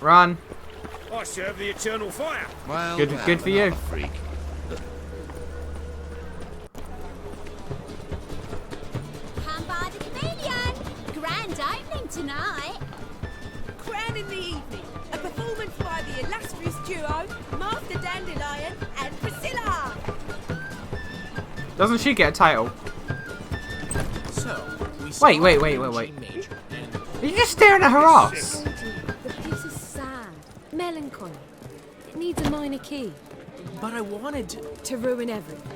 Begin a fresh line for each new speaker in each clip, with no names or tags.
Run.
I serve the eternal fire.
Well,
Good for you.
Freak.
Come by the chameleon. Grand opening tonight.
Crown in the evening. A performance by the illustrious duo, Master Dandelion and Priscilla.
Doesn't she get a title?
So,
Wait. Are you just staring at her ass?
The piece is sad, melancholy. It needs a minor key
But I wanted
to ruin everything.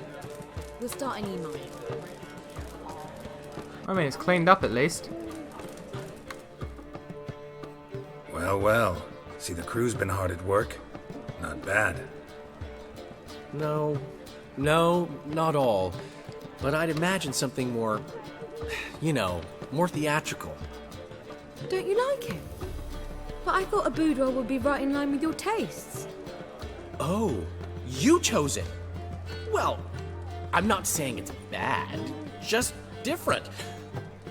We'll start an email.
I mean, it's cleaned up at least.
Well, well. See, the crew's been hard at work. Not bad.
No, not all. But I'd imagine something more, more theatrical.
Don't you like it? But I thought a boudoir would be right in line with your tastes.
Oh, you chose it. Well, I'm not saying it's bad, just different.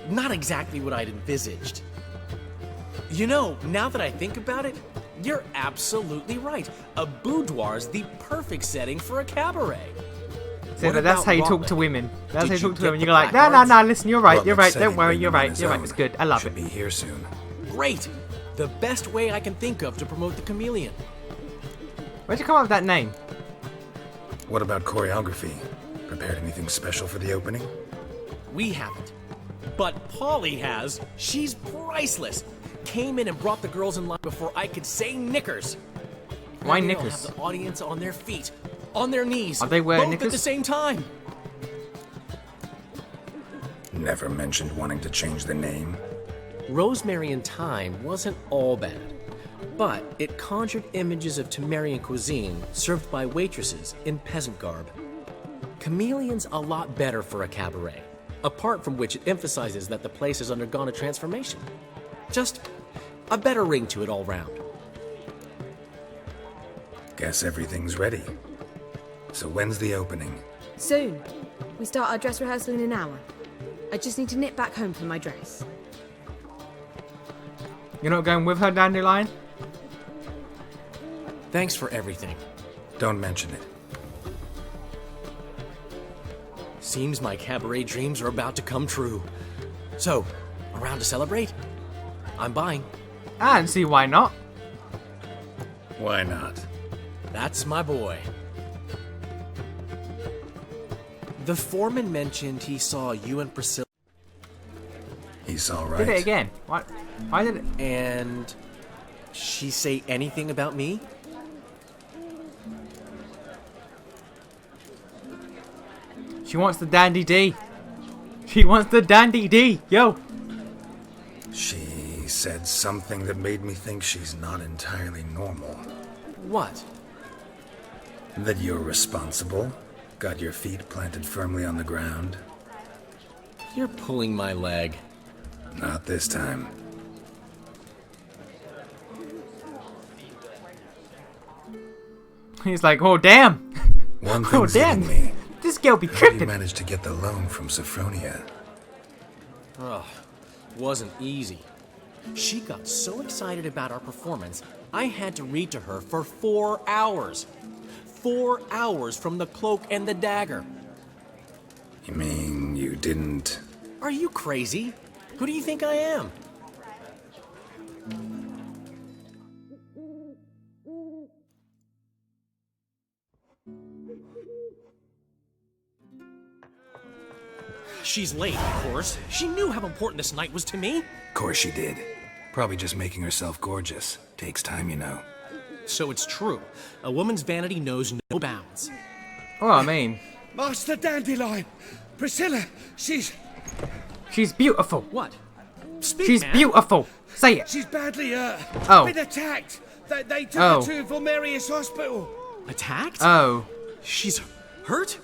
Not exactly what I'd envisaged. Now that I think about it, you're absolutely right. A boudoir's the perfect setting for a cabaret.
See,
What
but that's
about
how you talk
Rutland?
to women. That's
Did
how you
you
talk to
get
women.
the
You're like,
placards?
no, listen, you're right,
Rutland said
don't
he'd
worry,
bring
you're
them on
right,
his
you're right,
own.
it's good, I love
Should
it.
be here soon.
Great! The best way I can think of to promote the chameleon.
Where'd you come up with that name?
What about choreography? Prepared anything special for the opening?
We haven't. But Polly has. She's priceless. Came in and brought the girls in line before I could say knickers.
Why
They'll
knickers?
have the audience on their feet, on their knees.
Are they wearing
both
knickers?
at the same time?
Never mentioned wanting to change the name.
Rosemary and Thyme wasn't all bad, but it conjured images of Temerian cuisine served by waitresses in peasant garb. Chameleon's a lot better for a cabaret, apart from which it emphasizes that the place has undergone a transformation. Just a better ring to it all round.
Guess everything's ready. So when's the opening?
Soon. We start our dress rehearsal in an hour. I just need to nip back home for my dress.
You're not going with her, Dandelion?
Thanks for everything.
Don't mention it.
Seems my cabaret dreams are about to come true. So, around to celebrate? I'm buying.
I don't see why not.
Why not?
That's my boy. The foreman mentioned he saw you and Priscilla.
He's all right.
Did it again. What? Why did it?
And she say anything about me?
She wants the Dandy D. She wants the Dandy D. Yo.
She said something that made me think she's not entirely normal.
What?
That you're responsible, got your feet planted firmly on the ground.
You're pulling my leg.
Not this time.
He's like, oh damn.
One
Oh
thing's
damn.
getting me.
This girl be
How did you
tripping.
manage to get the loan from Sophronia?
Ugh, wasn't easy. She got so excited about our performance, I had to read to her for 4 hours. 4 hours from the Cloak and the Dagger.
You mean you didn't...
Are you crazy? Who do you think I am? She's late, of course. She knew how important this night was to me.
Of course she did. Probably just making herself gorgeous. Takes time, you know.
So it's true. A woman's vanity knows no bounds.
Well, I mean,
Master Dandelion. Priscilla, she's
beautiful.
What? Speak,
She's
man.
beautiful. Say it.
badly
Oh.
been attacked. They took
Oh.
her to Vulmerius Hospital.
Attacked?
Oh.
She's hurt?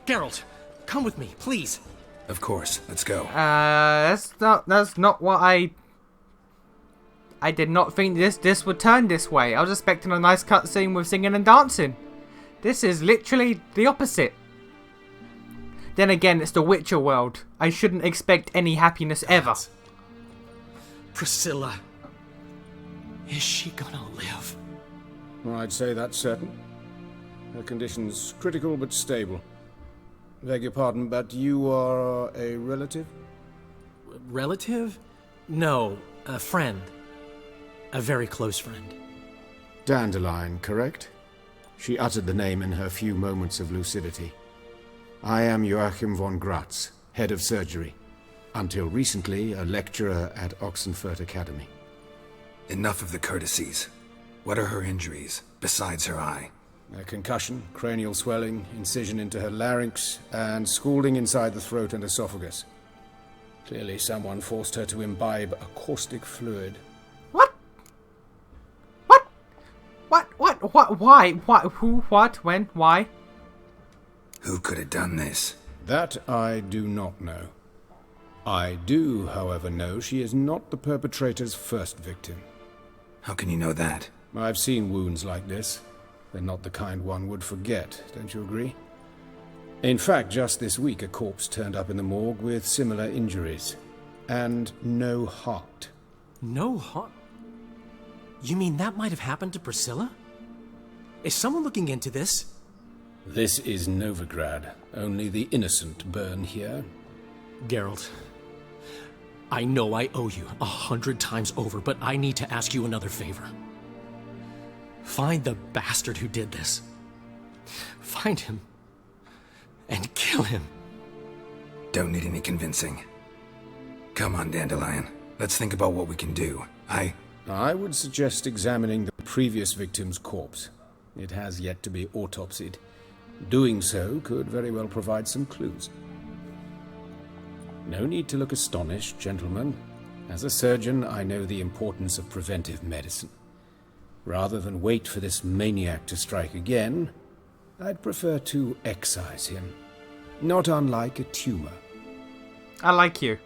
Geralt, come with me, please.
Of course. Let's go.
That's not what I did not think this would turn this way. I was expecting a nice cutscene with singing and dancing. This is literally the opposite. Then again, it's the Witcher world. I shouldn't expect any happiness ever.
Priscilla. Is she gonna live?
I'd say that's certain. Her condition's critical but stable. Beg your pardon, but you are a relative?
Relative? No, a friend. A very close friend.
Dandelion, correct? She uttered the name in her few moments of lucidity. I am Joachim von Gratz, head of surgery. Until recently, a lecturer at Oxenfurt Academy.
Enough of the courtesies. What are her injuries, besides her eye?
A concussion, cranial swelling, incision into her larynx, and scalding inside the throat and esophagus. Clearly someone forced her to imbibe a caustic fluid.
What? What? Why? What? Who? What? When? Why?
Who could have done this?
That I do not know. I do, however, know she is not the perpetrator's first victim.
How can you know that?
I've seen wounds like this. They're not the kind one would forget, don't you agree? In fact, just this week a corpse turned up in the morgue with similar injuries. And no heart.
No heart? You mean that might have happened to Priscilla? Is someone looking into this?
This is Novigrad. Only the innocent burn here.
Geralt, I know I owe you 100 times over, but I need to ask you another favor. Find the bastard who did this. Find him. And kill him.
Don't need any convincing. Come on, Dandelion. Let's think about what we can do.
I would suggest examining the previous victim's corpse. It has yet to be autopsied. Doing so could very well provide some clues. No need to look astonished, gentlemen. As a surgeon, I know the importance of preventive medicine. Rather than wait for this maniac to strike again, I'd prefer to excise him. Not unlike a tumor.
I like you.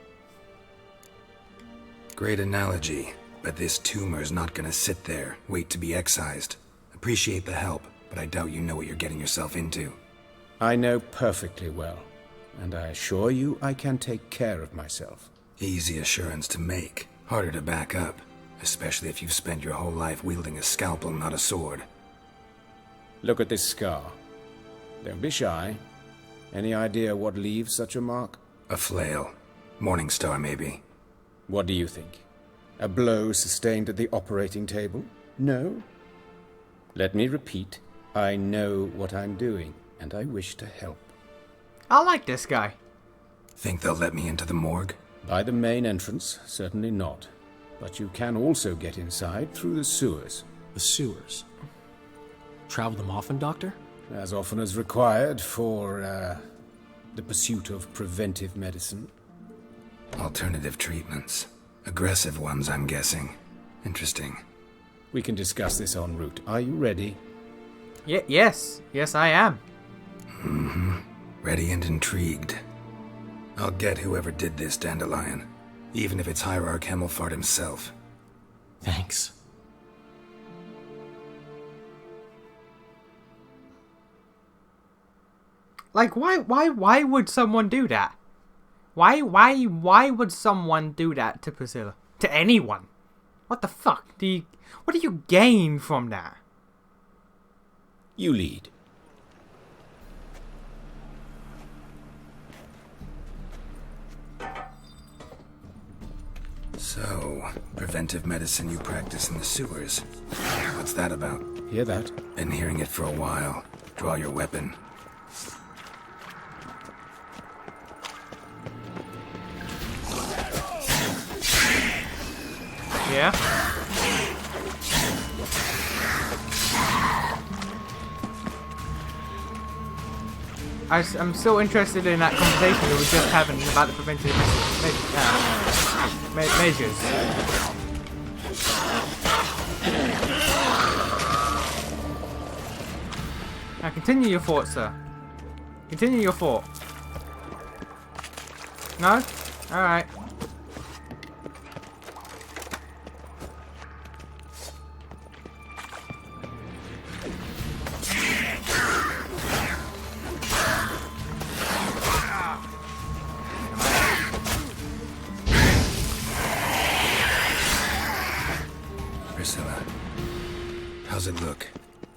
Great analogy, but this tumor's not gonna sit there, wait to be excised. Appreciate the help, but I doubt you know what you're getting yourself into.
I know perfectly well, and I assure you I can take care of myself.
Easy assurance to make, harder to back up, especially if you've spent your whole life wielding a scalpel, not a sword.
Look at this scar. Don't be shy. Any idea what leaves such a mark?
A flail. Morningstar, maybe.
What do you think? A blow sustained at the operating table? No? Let me repeat. I know what I'm doing, and I wish to help.
I like this guy.
Think they'll let me into the morgue?
By the main entrance, certainly not. But you can also get inside through the sewers.
The sewers? Travel them often, Doctor?
As often as required for, the pursuit of preventive medicine.
Alternative treatments. Aggressive ones, I'm guessing. Interesting.
We can discuss this en route. Are you ready?
Yes. Yes, I am.
Mm-hmm. Ready and intrigued. I'll get whoever did this, Dandelion. Even if it's Hierarch Hemmelfart himself.
Thanks.
Like, why would someone do that? Why would someone do that to Priscilla? To anyone? What the fuck? What do you gain from that?
You lead.
So, preventive medicine you practice in the sewers. What's that about?
Hear that?
Been hearing it for a while. Draw your weapon.
Yeah? I'm still interested in that conversation we were just having about the preventive measures. Now continue your thought, sir. Continue your thought. No? Alright.
Priscilla. How's it look?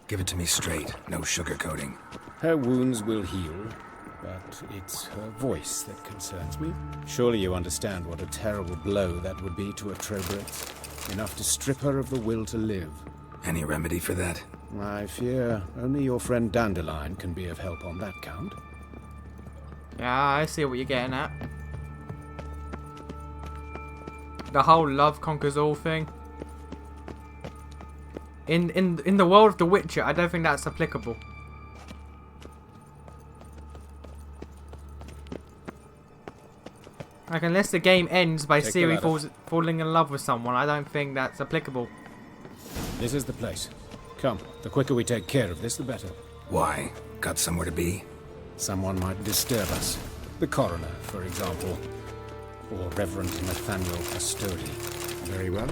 Give it to me straight, no sugarcoating.
Her wounds will heal, but it's her voice that concerns me. Surely you understand what a terrible blow that would be to a Trobrex. Enough to strip her of the will to live.
Any remedy for that?
I fear only your friend Dandelion can be of help on that count.
Yeah, I see what you're getting at. The whole love conquers all thing. In the world of The Witcher, I don't think that's applicable. Like, unless the game ends by
Take the
Ciri
ladder.
falling in love with someone, I don't think that's applicable.
This is the place. Come, the quicker we take care of this, the better.
Why? Got somewhere to be?
Someone might disturb us. The coroner, for example. Or Reverend Nathaniel Custody. Very well.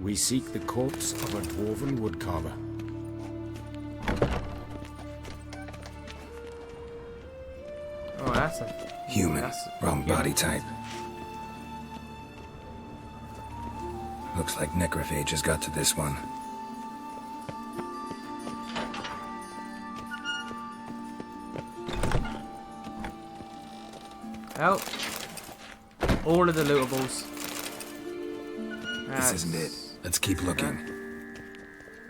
We seek the corpse of a dwarven woodcarver.
Oh, that's a...
Human.
That's-
Wrong body type. Looks like necrophages got to this one.
Oh. All of the lootables.
This isn't it. Let's keep looking.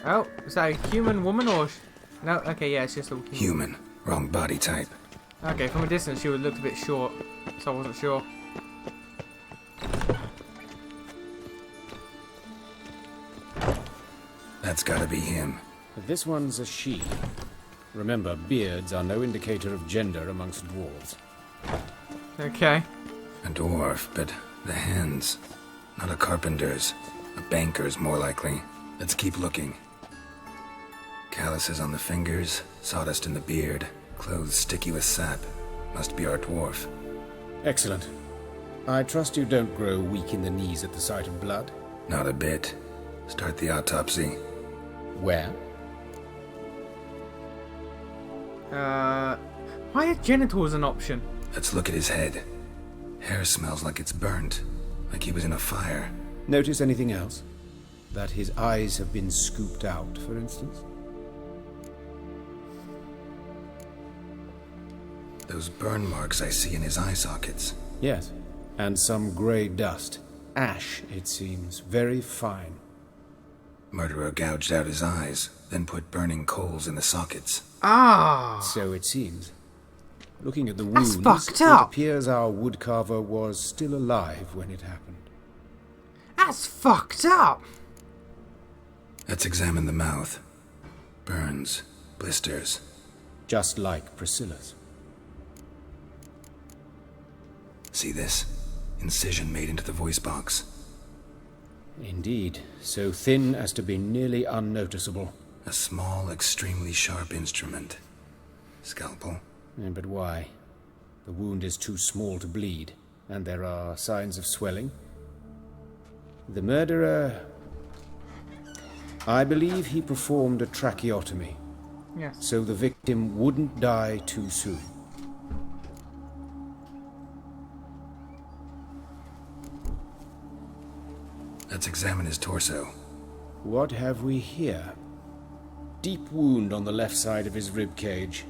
Oh, is that a human woman or... No, okay, yeah, it's just a human.
Human. Wrong body type.
Okay, from a distance she would look a bit short, so I wasn't sure.
That's gotta be him.
But this one's a she. Remember, beards are no indicator of gender amongst dwarves.
Okay.
A dwarf, but the hands. Not a carpenter's. A banker's, more likely. Let's keep looking. Calluses on the fingers, sawdust in the beard, clothes sticky with sap. Must be our dwarf.
Excellent. I trust you don't grow weak in the knees at the sight of blood.
Not a bit. Start the autopsy.
Where?
Why are genitals an option?
Let's look at his head. Hair smells like it's burnt. Like he was in a fire.
Notice anything else? That his eyes have been scooped out, for instance?
Those burn marks I see in his eye sockets.
Yes. And some grey dust. Ash, it seems. Very fine.
Murderer gouged out his eyes, then put burning coals in the sockets.
Ah!
So it seems. Looking at the
That's
wounds,
fucked
it
up.
appears our woodcarver was still alive when it happened.
That's fucked up!
Let's examine the mouth. Burns, blisters.
Just like Priscilla's.
See this? Incision made into the voice box.
Indeed, so thin as to be nearly unnoticeable.
A small, extremely sharp instrument. Scalpel.
But why? The wound is too small to bleed, and there are signs of swelling. The murderer... I believe he performed a tracheotomy,
Yes.
so the victim wouldn't die too soon.
Let's examine his torso.
What have we here? Deep wound on the left side of his rib cage,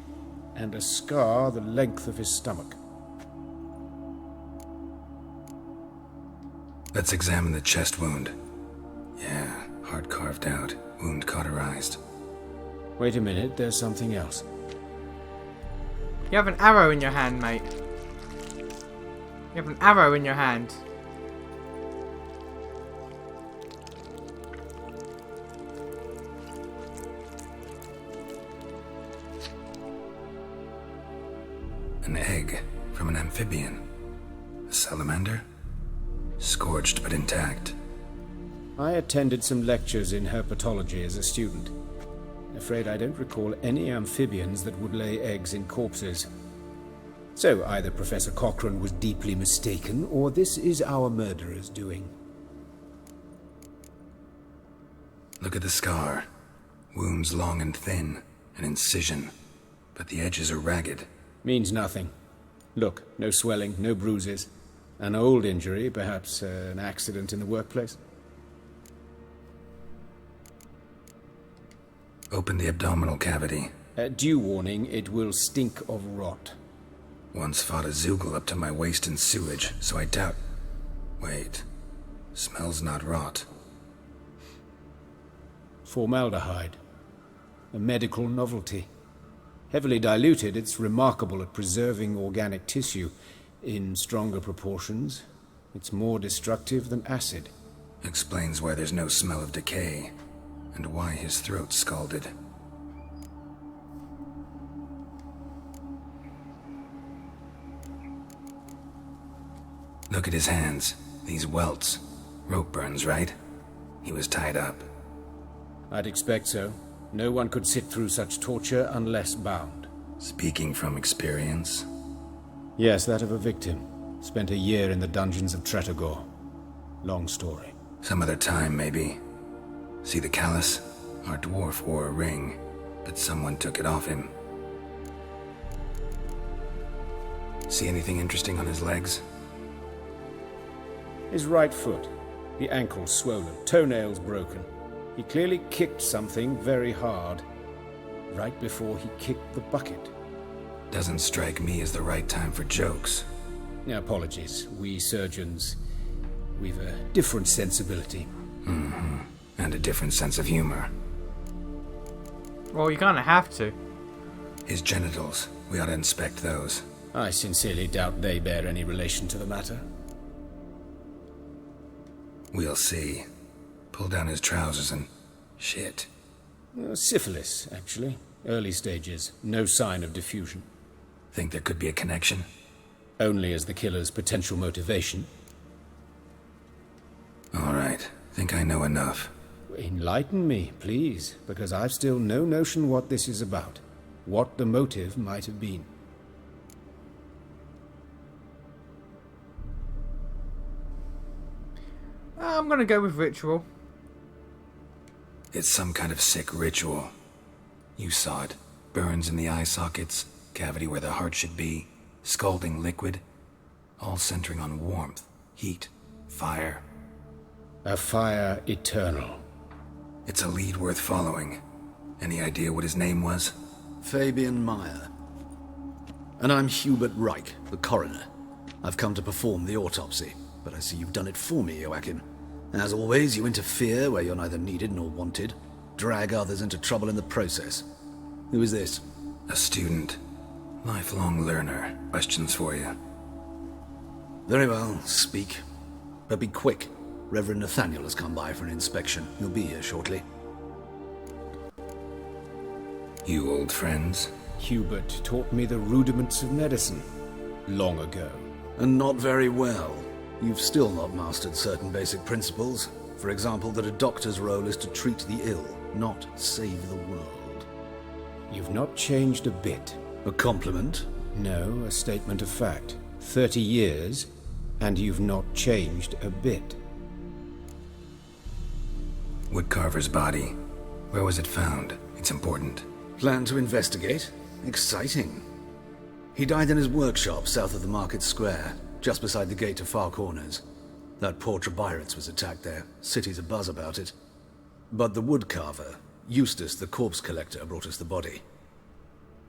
and a scar the length of his stomach.
Let's examine the chest wound. Yeah, heart carved out, wound cauterized.
Wait a minute, there's something else.
You have an arrow in your hand, mate. You have an arrow in your hand.
An egg from an amphibian. A salamander? Scorched but intact.
I attended some lectures in herpetology as a student. Afraid I don't recall any amphibians that would lay eggs in corpses. So either Professor Cochrane was deeply mistaken, or this is our murderer's doing.
Look at the scar. Wounds long and thin. An incision. But the edges are ragged.
Means nothing. Look, no swelling, no bruises. An old injury, perhaps an accident in the workplace.
Open the abdominal cavity.
Due warning, it will stink of rot.
Once fought a Zoogle up to my waist in sewage, so I doubt... Wait. Smells not rot.
Formaldehyde. A medical novelty. Heavily diluted, it's remarkable at preserving organic tissue. In stronger proportions, it's more destructive than acid.
Explains why there's no smell of decay, and why his throat's scalded. Look at his hands. These welts. Rope burns, right? He was tied up.
I'd expect so. No one could sit through such torture unless bound.
Speaking from experience?
Yes, that of a victim. Spent a year in the dungeons of Tretogor. Long story.
Some other time, maybe. See the callus? Our dwarf wore a ring, but someone took it off him. See anything interesting on his legs?
His right foot. The ankle swollen, toenails broken. He clearly kicked something very hard. Right before he kicked the bucket.
Doesn't strike me as the right time for jokes.
Apologies. We surgeons, we've a different sensibility.
Mm-hmm. And a different sense of humor.
Well, you kind of have to.
His genitals. We ought to inspect those.
I sincerely doubt they bear any relation to the matter.
We'll see. Pull down his trousers and... shit.
Syphilis, actually. Early stages. No sign of diffusion.
Think there could be a connection?
Only as the killer's potential motivation.
All right. Think I know enough.
Enlighten me, please, because I've still no notion what this is about. What the motive might have been.
I'm gonna go with ritual.
It's some kind of sick ritual. You saw it. Burns in the eye sockets, cavity where the heart should be, scalding liquid, all centering on warmth, heat, fire.
A fire eternal.
It's a lead worth following. Any idea what his name was?
Fabian Meyer. And I'm Hubert Reich, the coroner. I've come to perform the autopsy, but I see you've done it for me, Joachim. As always, you interfere where you're neither needed nor wanted. Drag others into trouble in the process. Who is this?
A student. Lifelong learner. Questions for you.
Very well, speak. But be quick. Reverend Nathaniel has come by for an inspection. He'll be here shortly.
You old friends?
Hubert taught me the rudiments of medicine. Long ago.
And not very well. You've still not mastered certain basic principles. For example, that a doctor's role is to treat the ill, not save the world.
You've not changed a bit.
A compliment?
No, a statement of fact. 30 years, and you've not changed a bit.
Woodcarver's body. Where was it found? It's important.
Plan to investigate? Exciting. He died in his workshop south of the market square, just beside the gate to Far Corners. That poor Trebirates was attacked there. City's abuzz about it. But the woodcarver, Eustace the corpse collector, brought us the body.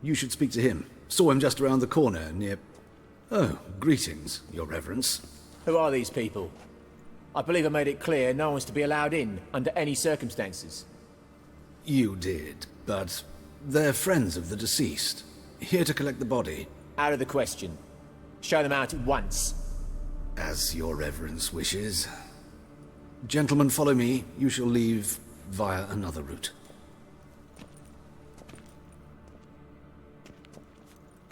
You should speak to him. Saw him just around the corner near... Oh, greetings, your reverence.
Who are these people? I believe I made it clear no one's to be allowed in under any circumstances.
You did, but they're friends of the deceased. Here to collect the body.
Out of the question. Show them out at once.
As your reverence wishes. Gentlemen, follow me. You shall leave via another route.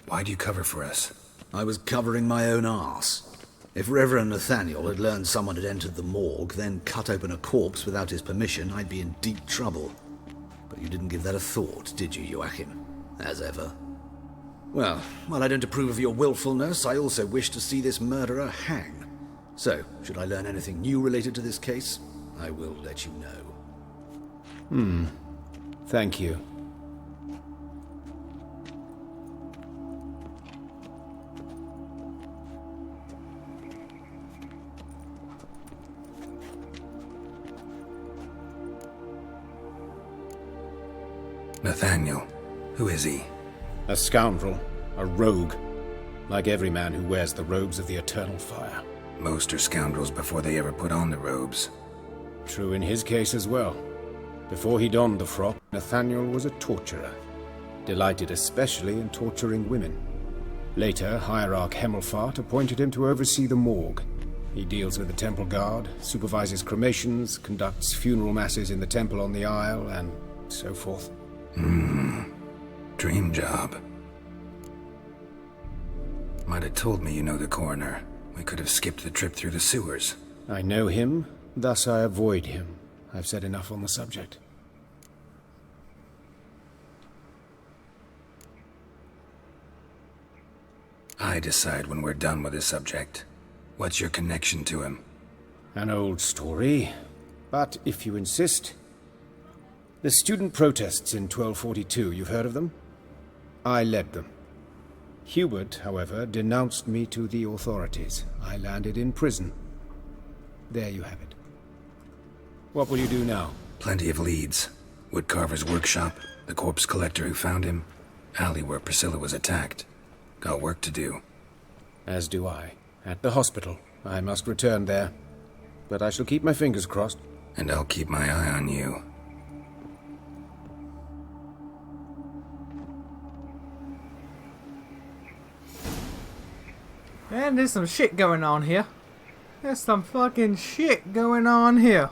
Why'd you cover for us?
I was covering my own arse. If Reverend Nathaniel had learned someone had entered the morgue, then cut open a corpse without his permission, I'd be in deep trouble. But you didn't give that a thought, did you, Joachim? As ever. Well, while I don't approve of your willfulness, I also wish to see this murderer hang. So, should I learn anything new related to this case, I will let you know.
Thank you.
Nathaniel. Who is he?
A scoundrel, a rogue, like every man who wears the robes of the eternal fire.
Most are scoundrels before they ever put on the robes.
True in his case as well. Before he donned the frock, Nathaniel was a torturer, delighted especially in torturing women. Later, Hierarch Hemmelfart appointed him to oversee the morgue. He deals with the temple guard, supervises cremations, conducts funeral masses in the temple on the Isle, and so forth.
Dream job. Might have told me you know the coroner. We could have skipped the trip through the sewers.
I know him, thus I avoid him. I've said enough on the subject.
I decide when we're done with this subject. What's your connection to him?
An old story, but if you insist. The student protests in 1242, you've heard of them? I led them. Hubert, however, denounced me to the authorities. I landed in prison. There you have it. What will you do now?
Plenty of leads. Woodcarver's workshop, the corpse collector who found him, alley where Priscilla was attacked. Got work to do.
As do I. At the hospital. I must return there. But I shall keep my fingers crossed.
And I'll keep my eye on you.
And there's some shit going on here. There's some fucking shit going on here.